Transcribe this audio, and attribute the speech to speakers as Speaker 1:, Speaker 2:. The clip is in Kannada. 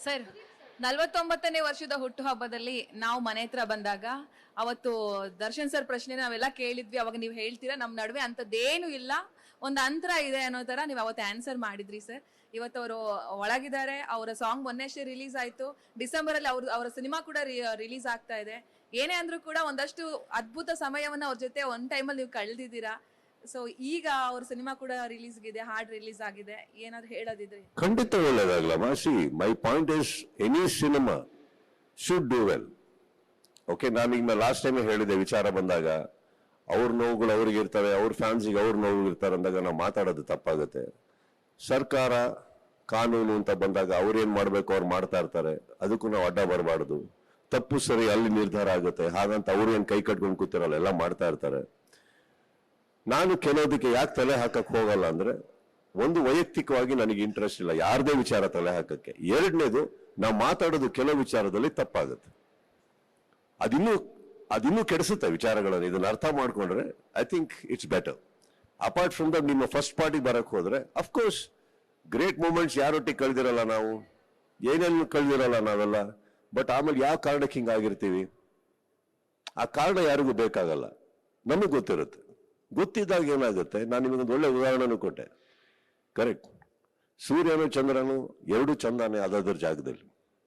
Speaker 1: ಸರ್ 49ನೇ ವರ್ಷದ ಹುಟ್ಟುಹಬ್ಬದಲ್ಲಿ ನಾವು ಮನೆ ಹತ್ರ ಬಂದಾಗ ಅವತ್ತು ದರ್ಶನ್ ಸರ್ ಪ್ರಶ್ನೆ ನಾವೆಲ್ಲ ಕೇಳಿದ್ವಿ. ಅವಾಗ ನೀವು ಹೇಳ್ತೀರಾ ನಮ್ಮ ನಡುವೆ ಅಂತದ್ದೇನು ಇಲ್ಲ, ಒಂದು ಅಂತರ ಇದೆ ಅನ್ನೋ ತರ ನೀವು ಅವತ್ತು ಆನ್ಸರ್ ಮಾಡಿದ್ರಿ ಸರ್. ಇವತ್ತು ಅವರು ಒಳಗಿದ್ದಾರೆ. ಅವರ ಸಾಂಗ್ ಮೊನ್ನೆಷ್ಟೇ ರಿಲೀಸ್ ಆಯ್ತು. ಡಿಸೆಂಬರ್ ಅಲ್ಲಿ ಅವರ ಸಿನಿಮಾ ಕೂಡ ರಿಲೀಸ್ ಆಗ್ತಾ ಇದೆ. ಏನೇ ಅಂದ್ರೂ ಕೂಡ ಒಂದಷ್ಟು ಅದ್ಭುತ ಸಮಯವನ್ನ ಅವ್ರ ಜೊತೆ ಒಂದ್ ಟೈಮಲ್ಲಿ ನೀವು ಕಳೆದಿದ್ದೀರಾ. ಸೊ ಈಗ ಅವ್ರ ಸಿನಿಮಾ ಕೂಡ ರಿಲೀಸ್ ಆಗಿದೆ, ಹಾಡ್ ರಿಲೀಸ್ ಆಗಿದೆ. ಏನಾದ್ರು ಹೇಳೋದಿದ್ರೆ?
Speaker 2: ಖಂಡಿತ ಒಳ್ಳೇದಾಗ್ಲಮ್ಮ. See my point is any cinema should do well. Okay, ನಾನೀಗ ಲಾಸ್ಟ್ ಟೈಮ್ ಹೇಳಿದೆ, ವಿಚಾರ ಬಂದಾಗ ಅವ್ರ ನೋವುಗಳು ಅವ್ರಿಗೆ ಇರ್ತವೆ, ಅವ್ರ ಫ್ಯಾನ್ಸಿಗೆ ಅವ್ರ ನೋವು ಇರ್ತಾರೆ ಅಂದಾಗ ನಾವು ಮಾತಾಡೋದು ತಪ್ಪಾಗುತ್ತೆ. ಸರ್ಕಾರ ಕಾನೂನು ಅಂತ ಬಂದಾಗ ಅವ್ರೇನ್ ಮಾಡ್ಬೇಕು ಅವ್ರು ಮಾಡ್ತಾ ಇರ್ತಾರೆ, ಅದಕ್ಕೂ ನಾವು ಅಡ್ಡ ಬರಬಾರ್ದು. ತಪ್ಪು ಸರಿ ಅಲ್ಲಿ ನಿರ್ಧಾರ ಆಗುತ್ತೆ, ಹಾಗಂತ ಅವ್ರು ಏನ್ ಕೈ ಕಟ್ಕೊಂಡು ಕೂತಿರಲ್ಲ, ಎಲ್ಲ ಮಾಡ್ತಾ ಇರ್ತಾರೆ. ನಾನು ಕೆಲವದಕ್ಕೆ ಯಾಕೆ ತಲೆ ಹಾಕಕ್ ಹೋಗಲ್ಲ ಅಂದ್ರೆ, ಒಂದು ವೈಯಕ್ತಿಕವಾಗಿ ನನಗೆ ಇಂಟ್ರೆಸ್ಟ್ ಇಲ್ಲ ಯಾರದೇ ವಿಚಾರ ತಲೆ ಹಾಕಕ್ಕೆ. ಎರಡನೇದು, ನಾವು ಮಾತಾಡೋದು ಕೆಲವು ವಿಚಾರದಲ್ಲಿ ತಪ್ಪಾಗುತ್ತೆ, ಅದಿನ್ನೂ ಕೆಡಿಸುತ್ತೆ ವಿಚಾರಗಳನ್ನು. ಇದನ್ನ ಅರ್ಥ ಮಾಡ್ಕೊಂಡ್ರೆ I think it's better. Apart from that, ನಿಮ್ಮ ಫಸ್ಟ್ ಪಾರ್ಟಿ ಬರಕ್ ಹೋದ್ರೆ ಅಫ್ಕೋರ್ಸ್ ಗ್ರೇಟ್ ಮೂಮೆಂಟ್ಸ್ ಯಾರೊಟ್ಟಿಗೆ ಕಳೆದಿರಲ್ಲ, ನಾವು ಏನೇನು ಕಳೆದಿರಲ್ಲ ನಾವೆಲ್ಲ. ಬಟ್ ಆಮೇಲೆ ಯಾವ ಕಾರಣಕ್ಕೆ ಹಿಂಗಾಗಿರ್ತೀವಿ, ಆ ಕಾರಣ ಯಾರಿಗೂ ಬೇಕಾಗಲ್ಲ, ನಮಗೆ ಗೊತ್ತಿರುತ್ತೆ. ಗೊತ್ತಿದ್ದಾಗ ಏನಾಗುತ್ತೆ, ನಾನು ನಿಮಗೊಂದು ಒಳ್ಳೆ ಉದಾಹರಣೆನೂ ಕೊಟ್ಟೆ. ಕರೆಕ್ಟ್, ಸೂರ್ಯನು ಚಂದ್ರನು ಎರಡು ಚಂದಾನೆ ಅದರ ಜಾಗದಲ್ಲಿ.